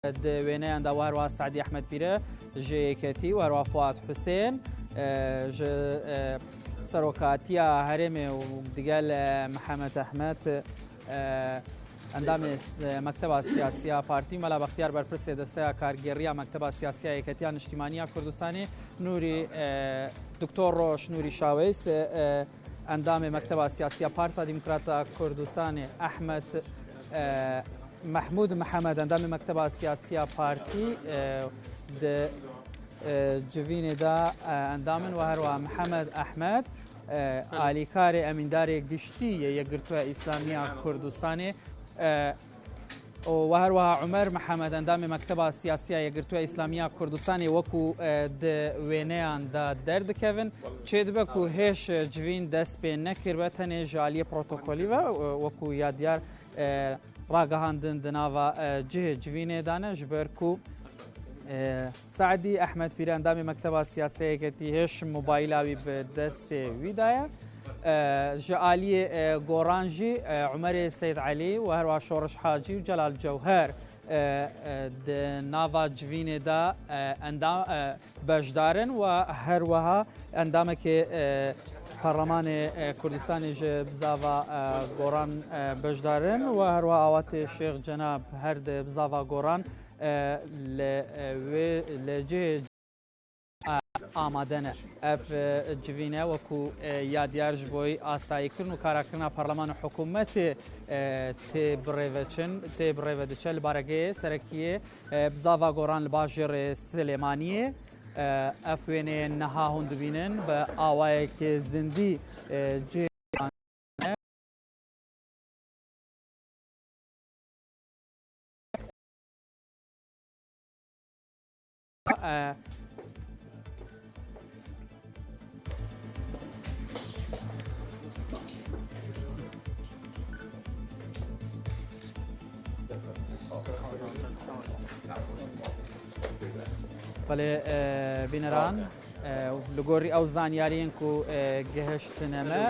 وێنەیان دا وهروە سعدی ئەحمەد پیرە ژێیەکەتی وهروە فواد حوسێن سەرۆکاتیە هەرێمێ و دیگەل محەممەد ئەحمەد ئەندامی مەکتەبە سیاسیە پارتی مەلا بەختیار بەرپرسێ دەستەیە کارگێڕیە مەکتەبە سیاسیە یەکەتیان نیشتیمانیە کوردستانی نوری دکتۆر ڕۆژ نوری شاوەیس ئەندامی مەکتەبە سیاسیە پارتا دیموکراتە کوردستانی ئەحمەد محمود محمد ئەندامی مەکتەبە سیاسیە پارتی جڤینێدا ئەندامن و هەروە محەممەد ئەحمەد ئالیکارێ ئەمیندارێ گشتی یەکگرتووە ئیسلامیە کوردستانی و هەروەها عومەر محەممەد ئەندامی مەکتەبە سیاسیە یەکگرتووە ئیسلامیە کوردستانی وەکو وێنەیاندا دەردەکەون چێ دەبێت و هێش جڤین دەست پێ نەکردبە تەنێ ژالیە پرۆتۆکۆلیڤە وەکو یادیار ڕاگەهاندن دناوە جهێ جڤینێدانە ji ber ku Saîdî Ehmed Pîr endamê Mekteba Siyasiyeketî hêş mobayla wî bi destê wî daye ji aliyê goran jî Umerê Seyd Elî û herwa Şoreş Hacî û Celal Cewher di nava civînê de beşdarin û herwiha endamekê Parlemanê Kurdistanê ji bizava goran beşdarin û herwa awatê Şêx Cenab her di bizava goran li cihê amade ne ev civîne wekû yadiyar ji bo asayîkirin û karakirina Parlemana hikûmetê tê birêve diçe li baregehê serekiyê bizava goran li bajêrê Silêmaniyê ev wêneyê niha hûn dibînin bi awayekê zindî cihê بەڵێ بینەران لە گۆڕی ئەو زانیاریین و گەهشتنەمە